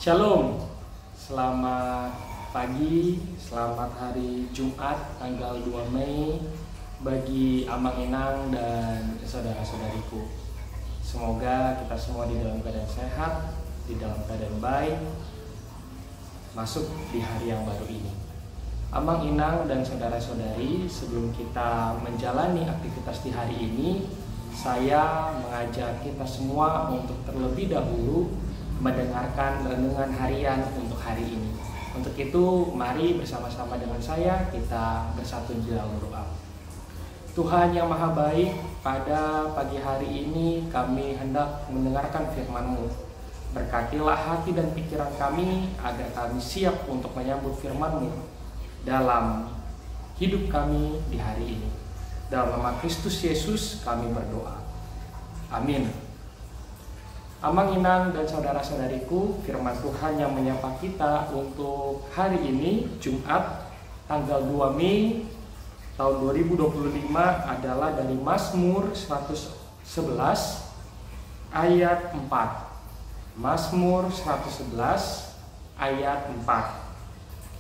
Shalom, selamat pagi, selamat hari Jumat tanggal 2 Mei bagi Amang Inang dan saudara-saudariku. Semoga kita semua di dalam keadaan sehat, di dalam keadaan baik, masuk di hari yang baru ini. Amang Inang dan saudara-saudari, sebelum kita menjalani aktivitas di hari ini, saya mengajak kita semua untuk terlebih dahulu mendengarkan renungan harian untuk hari ini. Untuk itu, mari bersama-sama dengan saya kita bersatu di dalam doa. Tuhan yang Maha Baik, pada pagi hari ini kami hendak mendengarkan firman-Mu. Berkatilah hati dan pikiran kami agar kami siap untuk menyambut firman-Mu dalam hidup kami di hari ini. Dalam nama Kristus Yesus kami berdoa. Amin. Amang Inang dan saudara-saudariku, firman Tuhan yang menyapa kita untuk hari ini, Jumat, tanggal 2 Mei tahun 2025 adalah dari Mazmur 111 ayat 4. Mazmur 111 ayat 4.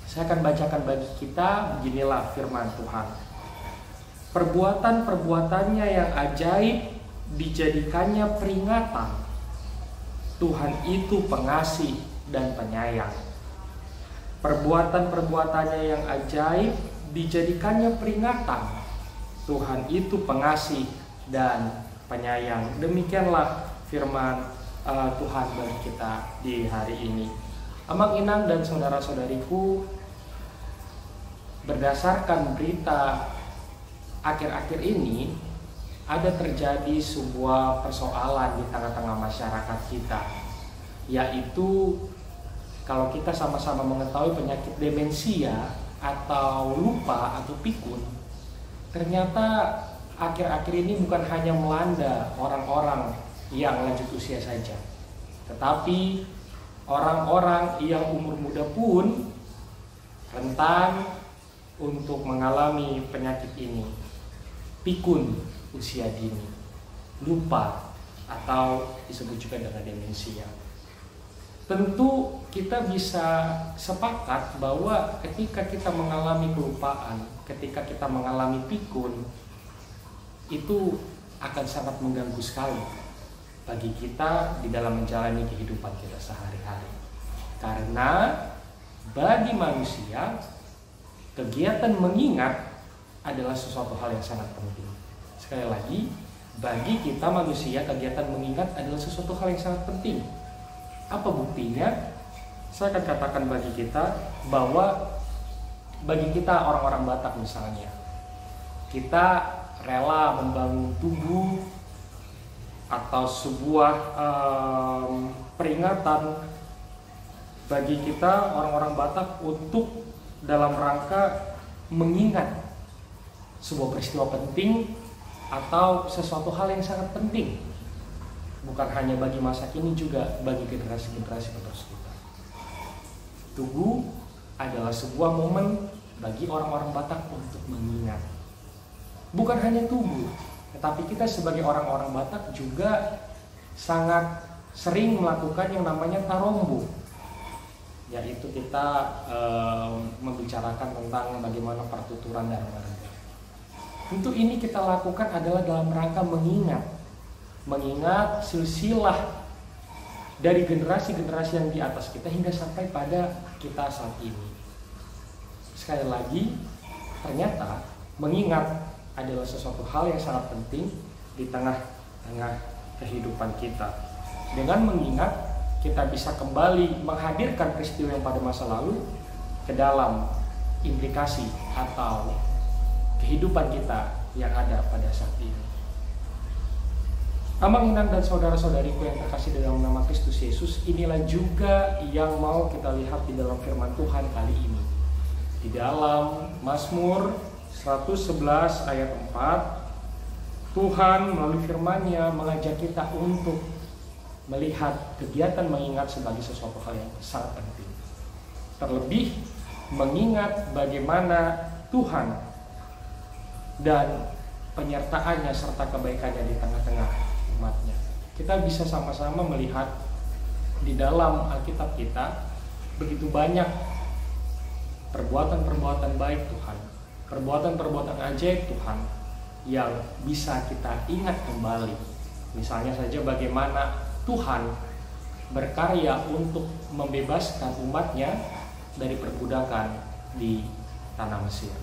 Saya akan bacakan bagi kita, beginilah firman Tuhan. Perbuatan-perbuatannya yang ajaib dijadikannya peringatan. Tuhan itu pengasih dan penyayang. Perbuatan-perbuatannya yang ajaib dijadikannya peringatan. Tuhan itu pengasih dan penyayang. Demikianlah firman Tuhan bagi kita di hari ini. Amang Inang dan saudara-saudariku, berdasarkan berita akhir-akhir ini, ada terjadi sebuah persoalan di tengah-tengah masyarakat kita, yaitu kalau kita sama-sama mengetahui penyakit demensia atau lupa atau pikun, ternyata akhir-akhir ini bukan hanya melanda orang-orang yang lanjut usia saja, tetapi orang-orang yang umur muda pun rentan untuk mengalami penyakit ini, pikun usia dini, lupa, atau disebut juga dengan demensia. Tentu kita bisa sepakat bahwa ketika kita mengalami kelupaan, ketika kita mengalami pikun, itu akan sangat mengganggu sekali bagi kita di dalam menjalani kehidupan kita sehari-hari. Karena bagi manusia, kegiatan mengingat adalah sesuatu hal yang sangat penting. Sekali lagi, bagi kita manusia, kegiatan mengingat adalah sesuatu hal yang sangat penting. Apa buktinya? Saya akan katakan bagi kita bahwa bagi kita orang-orang Batak misalnya, kita rela membangun tugu atau sebuah peringatan bagi kita orang-orang Batak untuk dalam rangka mengingat sebuah peristiwa penting atau sesuatu hal yang sangat penting, bukan hanya bagi masa kini, juga bagi generasi-generasi penerus kita. Tugu adalah sebuah momen bagi orang-orang Batak untuk mengingat. Bukan hanya tugu, tetapi kita sebagai orang-orang Batak juga sangat sering melakukan yang namanya tarombo, yaitu kita membicarakan tentang bagaimana pertuturan Dharma. Tentu ini kita lakukan adalah dalam rangka mengingat silsilah dari generasi-generasi yang di atas kita hingga sampai pada kita saat ini. Sekali lagi, ternyata mengingat adalah sesuatu hal yang sangat penting di tengah-tengah kehidupan kita. Dengan mengingat, kita bisa kembali menghadirkan peristiwa yang pada masa lalu ke dalam implikasi atau kehidupan kita yang ada pada saat ini. Amang Inang dan saudara-saudariku yang terkasih dalam nama Kristus Yesus, inilah juga yang mau kita lihat di dalam firman Tuhan kali ini. Di dalam Mazmur 111 ayat 4, Tuhan melalui firman-Nya mengajak kita untuk melihat kegiatan mengingat sebagai sesuatu hal yang sangat penting. Terlebih mengingat bagaimana Tuhan dan penyertaannya serta kebaikannya di tengah-tengah umatnya. Kita bisa sama-sama melihat di dalam Alkitab kita begitu banyak perbuatan-perbuatan baik Tuhan, perbuatan-perbuatan ajaib Tuhan yang bisa kita ingat kembali. Misalnya saja bagaimana Tuhan berkarya untuk membebaskan umatnya dari perbudakan di tanah Mesir.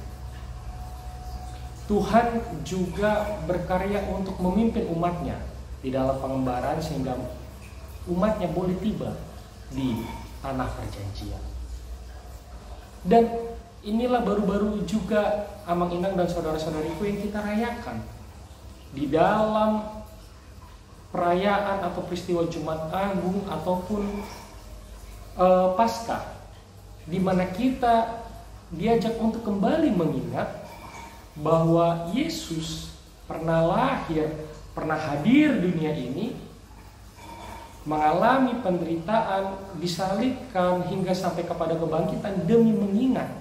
Tuhan juga berkarya untuk memimpin umatnya di dalam pengembaraan sehingga umatnya boleh tiba di tanah perjanjian. Dan inilah baru-baru juga Amang Inang dan saudara-saudariku yang kita rayakan di dalam perayaan atau peristiwa Jumat Agung ataupun Paskah, di mana kita diajak untuk kembali mengingat bahwa Yesus pernah lahir, pernah hadir di dunia ini, mengalami penderitaan, disalibkan hingga sampai kepada kebangkitan demi mengingat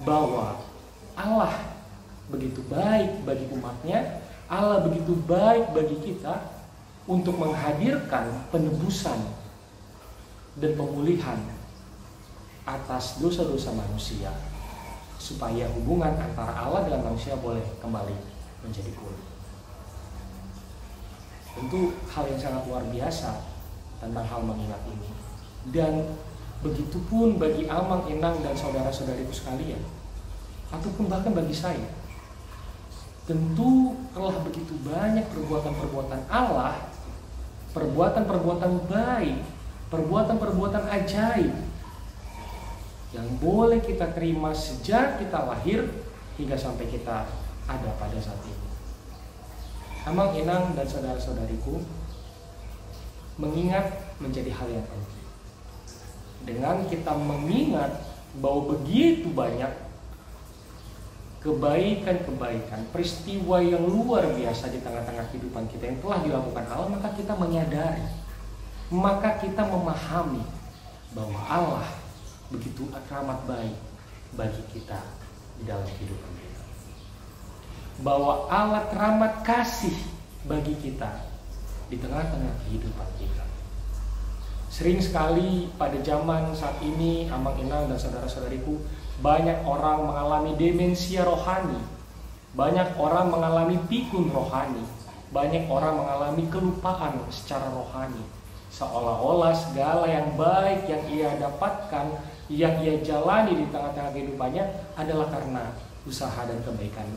bahwa Allah begitu baik bagi umatnya, Allah begitu baik bagi kita untuk menghadirkan penebusan dan pemulihan atas dosa-dosa manusia, supaya hubungan antara Allah dan manusia boleh kembali menjadi pulih. Tentu hal yang sangat luar biasa tentang hal mengingat ini. Dan begitupun bagi Amang, Inang, dan saudara-saudariku sekalian, ataupun bahkan bagi saya. Tentu telah begitu banyak perbuatan-perbuatan Allah, perbuatan-perbuatan baik, perbuatan-perbuatan ajaib yang boleh kita terima sejak kita lahir hingga sampai kita ada pada saat ini. Amang, Inang, dan saudara-saudariku, mengingat menjadi hal yang penting. Dengan kita mengingat bahwa begitu banyak kebaikan-kebaikan, peristiwa yang luar biasa di tengah-tengah kehidupan kita yang telah dilakukan Allah, maka kita menyadari, maka kita memahami bahwa Allah begitu amat baik bagi kita di dalam kehidupan kita. Bahwa Allah teramat kasih bagi kita di tengah-tengah kehidupan kita. Sering sekali pada zaman saat ini, Amang, Inang, dan saudara-saudariku, banyak orang mengalami demensia rohani, banyak orang mengalami pikun rohani, banyak orang mengalami kelupaan secara rohani, seolah-olah segala yang baik yang ia dapatkan, yang ia jalani di tengah-tengah kehidupannya adalah karena usaha dan kebaikan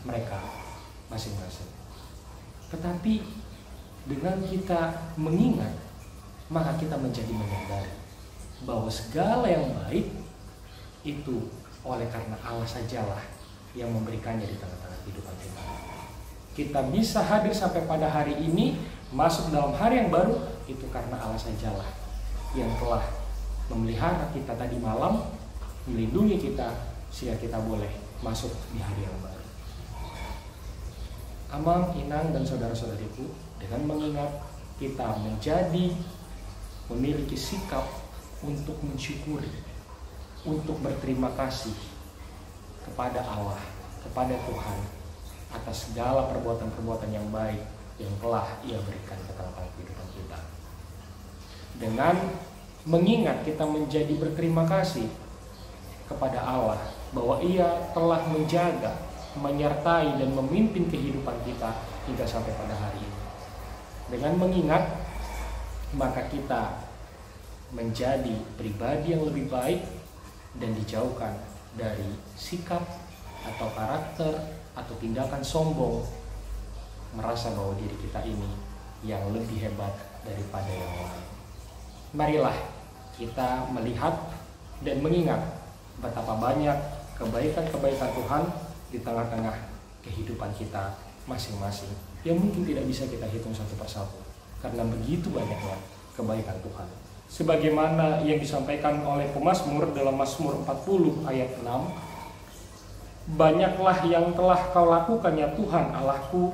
mereka masing-masing. Tetapi dengan kita mengingat, maka kita menjadi menyadari bahwa segala yang baik itu oleh karena Allah sajalah yang memberikannya di tengah-tengah kehidupan kita. Kita bisa hadir sampai pada hari ini, masuk dalam hari yang baru, itu karena Allah sajalah yang telah memelihara kita tadi malam, melindungi kita sehingga kita boleh masuk di hari yang baru. Amang, Inang, dan saudara-saudariku, dengan mengingat kita menjadi memiliki sikap untuk mensyukuri, untuk berterima kasih kepada Allah, kepada Tuhan atas segala perbuatan-perbuatan yang baik yang telah Ia berikan ke dalam kehidupan kita. Dengan mengingat kita menjadi berterima kasih kepada Allah bahwa Ia telah menjaga, menyertai dan memimpin kehidupan kita hingga sampai pada hari ini. Dengan mengingat, maka kita menjadi pribadi yang lebih baik dan dijauhkan dari sikap atau karakter atau tindakan sombong, merasa bahwa diri kita ini yang lebih hebat daripada yang lain. Marilah kita melihat dan mengingat betapa banyak kebaikan-kebaikan Tuhan di tengah-tengah kehidupan kita masing-masing yang mungkin tidak bisa kita hitung satu persatu karena begitu banyaknya kebaikan Tuhan. Sebagaimana yang disampaikan oleh pemazmur dalam Mazmur 40 ayat 6, banyaklah yang telah kau lakukan ya Tuhan Allahku,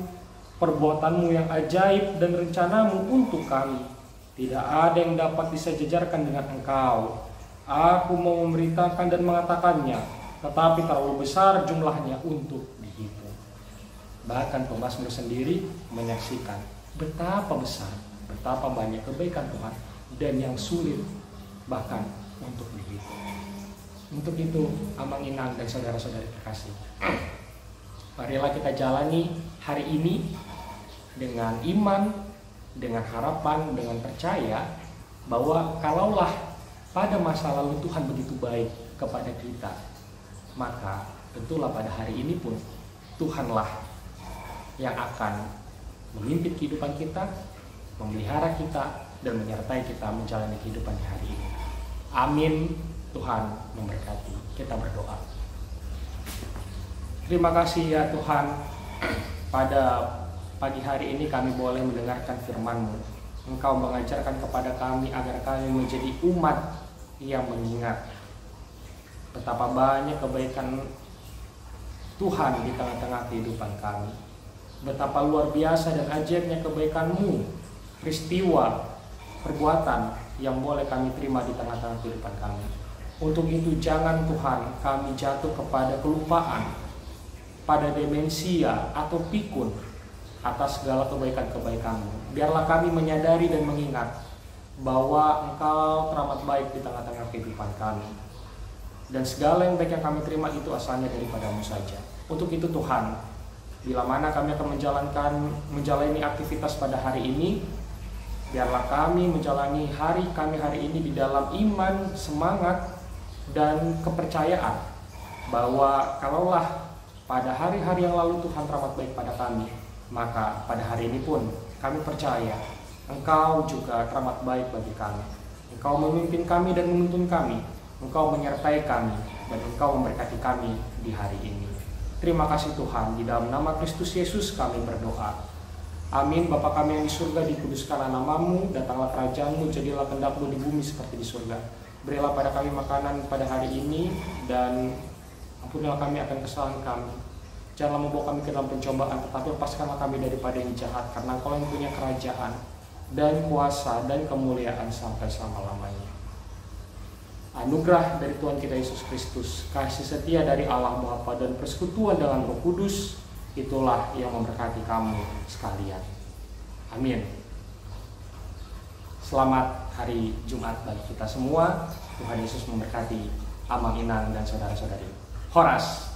perbuatanmu yang ajaib dan rencanamu untuk kami. Tidak ada yang dapat disejajarkan dengan engkau. Aku mau memberitakan dan mengatakannya, tetapi terlalu besar jumlahnya untuk dihitung. Bahkan pemazmur sendiri menyaksikan betapa besar, betapa banyak kebaikan Tuhan dan yang sulit bahkan untuk dihitung. Untuk itu, Amang Inang dan saudara-saudari terkasih, marilah kita jalani hari ini dengan iman, dengan harapan, dengan percaya bahwa kalaulah pada masa lalu Tuhan begitu baik kepada kita, maka tentulah pada hari ini pun Tuhanlah yang akan memimpin kehidupan kita, memelihara kita, dan menyertai kita menjalani kehidupan di hari ini. Amin. Tuhan memberkati. Kita berdoa. Terima kasih ya Tuhan, pada pagi hari ini kami boleh mendengarkan firman-Mu. Engkau mengajarkan kepada kami agar kami menjadi umat yang mengingat betapa banyak kebaikan Tuhan di tengah-tengah kehidupan kami. Betapa luar biasa dan ajaibnya kebaikan-Mu, peristiwa, perbuatan yang boleh kami terima di tengah-tengah kehidupan kami. Untuk itu jangan Tuhan kami jatuh kepada kelupaan, pada demensia atau pikun atas segala kebaikan-kebaikan-Mu. Biarlah kami menyadari dan mengingat bahwa Engkau teramat baik di tengah-tengah kehidupan kami. Dan segala yang baik yang kami terima itu asalnya daripada-Mu saja. Untuk itu Tuhan, bila mana kami akan menjalani aktivitas pada hari ini, biarlah kami menjalani hari kami hari ini di dalam iman, semangat, dan kepercayaan bahwa kalaulah pada hari-hari yang lalu Tuhan teramat baik pada kami, maka pada hari ini pun kami percaya Engkau juga teramat baik bagi kami. Engkau memimpin kami dan menuntun kami, Engkau menyertai kami, dan Engkau memberkati kami di hari ini. Terima kasih Tuhan, di dalam nama Kristus Yesus kami berdoa. Amin. Bapa kami yang di surga, dikuduskanlah nama-Mu, datanglah kerajaan-Mu, jadilah kehendak-Mu di bumi seperti di surga. Berilah pada kami makanan pada hari ini, dan ampunilah kami akan kesalahan kami. Janganlah membawa kami ke dalam pencobaan, tetapi lepaskanlah kami daripada yang jahat, karena Engkau yang punya kerajaan dan kuasa dan kemuliaan sampai selama-lamanya. Anugerah dari Tuhan kita Yesus Kristus, kasih setia dari Allah Bapa, dan persekutuan dengan Roh Kudus, itulah yang memberkati kamu sekalian. Amin. Selamat hari Jumat bagi kita semua. Tuhan Yesus memberkati Amang Inang dan saudara-saudari. Horas.